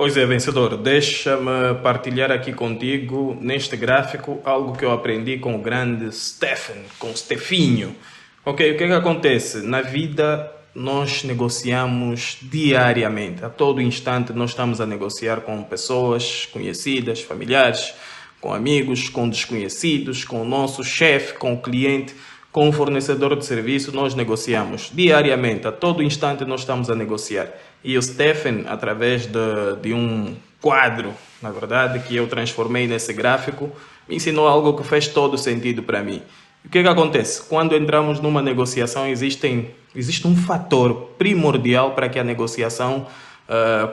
Pois é, vencedor, deixa-me partilhar aqui contigo, neste gráfico, algo que eu aprendi com o grande Stephen, com o Stefinho. Ok, o que é que acontece? Na vida, nós negociamos diariamente. A todo instante, nós estamos a negociar com pessoas conhecidas, familiares, com amigos, com desconhecidos, com o nosso chefe, com o cliente, com o fornecedor de serviço. Nós negociamos diariamente. A todo instante, nós estamos a negociar. E o Stephen, através de um quadro, na verdade, que eu transformei nesse gráfico, me ensinou algo que fez todo sentido para mim. E o que é que acontece? Quando entramos numa negociação, existe um fator primordial para que a negociação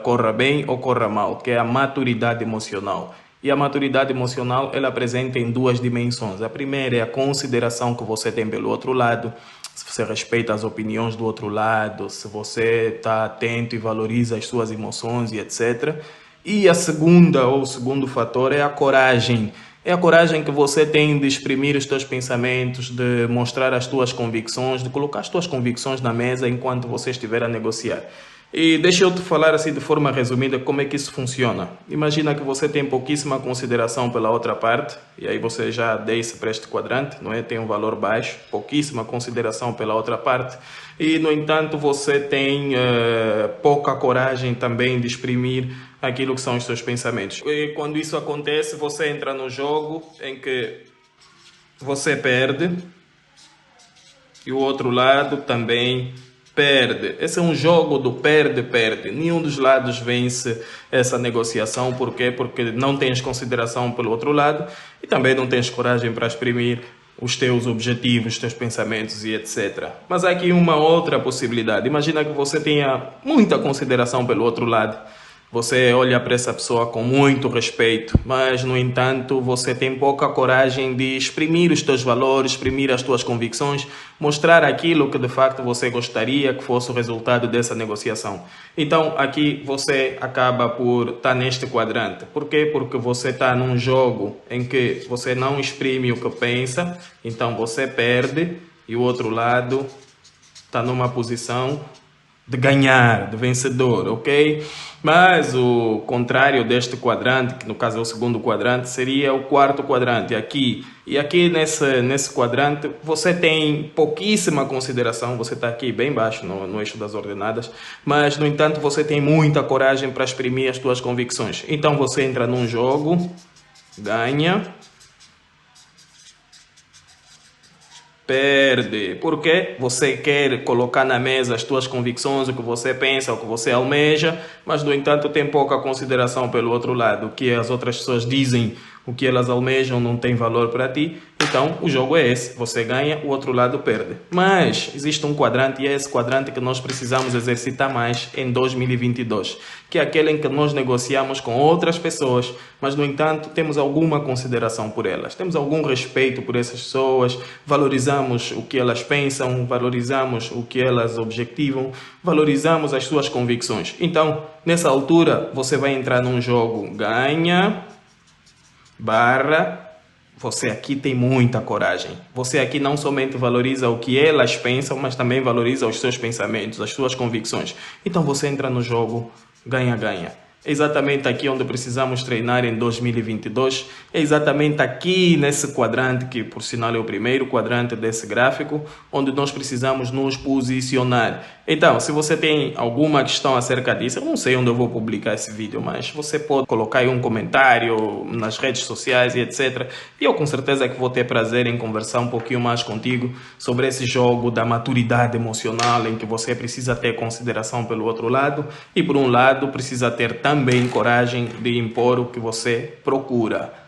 corra bem ou corra mal, que é a maturidade emocional. E a maturidade emocional, ela apresenta em duas dimensões. A primeira é a consideração que você tem pelo outro lado, se você respeita as opiniões do outro lado, se você está atento e valoriza as suas emoções e etc. E a segunda, ou o segundo fator, é a coragem. É a coragem que você tem de exprimir os teus pensamentos, de mostrar as tuas convicções, de colocar as tuas convicções na mesa enquanto você estiver a negociar. E deixa eu te falar assim de forma resumida como é que isso funciona. Imagina que você tem pouquíssima consideração pela outra parte, e aí você já desce para este quadrante, não é? Tem um valor baixo, pouquíssima consideração pela outra parte, e no entanto você tem pouca coragem também de exprimir aquilo que são os seus pensamentos. E quando isso acontece, você entra no jogo em que você perde e o outro lado também perde. Esse é um jogo do perde-perde. Nenhum dos lados vence essa negociação. Por quê? Porque não tens consideração pelo outro lado e também não tens coragem para exprimir os teus objetivos, os teus pensamentos e etc. Mas há aqui uma outra possibilidade. Imagina que você tenha muita consideração pelo outro lado. Você olha para essa pessoa com muito respeito, mas, no entanto, você tem pouca coragem de exprimir os teus valores, exprimir as tuas convicções, mostrar aquilo que de facto você gostaria que fosse o resultado dessa negociação. Então, aqui você acaba por estar neste quadrante. Por quê? Porque você está num jogo em que você não exprime o que pensa, então você perde, e o outro lado está numa posição de ganhar, de vencedor, ok? Mas o contrário deste quadrante, que no caso é o segundo quadrante, seria o quarto quadrante, aqui. E aqui nesse quadrante você tem pouquíssima consideração, você está aqui bem baixo no eixo das ordenadas, mas no entanto você tem muita coragem para exprimir as suas convicções. Então você entra num jogo, ganha, perde, porque você quer colocar na mesa as tuas convicções, o que você pensa, o que você almeja, mas no entanto tem pouca consideração pelo outro lado. O que as outras pessoas dizem, o que elas almejam não tem valor para ti. Então o jogo é esse, você ganha, o outro lado perde. Mas existe um quadrante, e é esse quadrante que nós precisamos exercitar mais em 2022, que é aquele em que nós negociamos com outras pessoas, mas no entanto temos alguma consideração por elas, temos algum respeito por essas pessoas, valorizamos o que elas pensam, valorizamos o que elas objetivam, valorizamos as suas convicções. Então, nessa altura, você vai entrar num jogo ganha, barra, você aqui tem muita coragem. Você aqui não somente valoriza o que elas pensam, mas também valoriza os seus pensamentos, as suas convicções. Então você entra no jogo ganha-ganha. É exatamente aqui onde precisamos treinar em 2022. É exatamente aqui nesse quadrante, que por sinal é o primeiro quadrante desse gráfico, onde nós precisamos nos posicionar. Então, se você tem alguma questão acerca disso, eu não sei onde eu vou publicar esse vídeo, mas você pode colocar aí um comentário nas redes sociais e etc. E eu com certeza que vou ter prazer em conversar um pouquinho mais contigo sobre esse jogo da maturidade emocional, em que você precisa ter consideração pelo outro lado e por um lado precisa ter também coragem de impor o que você procura.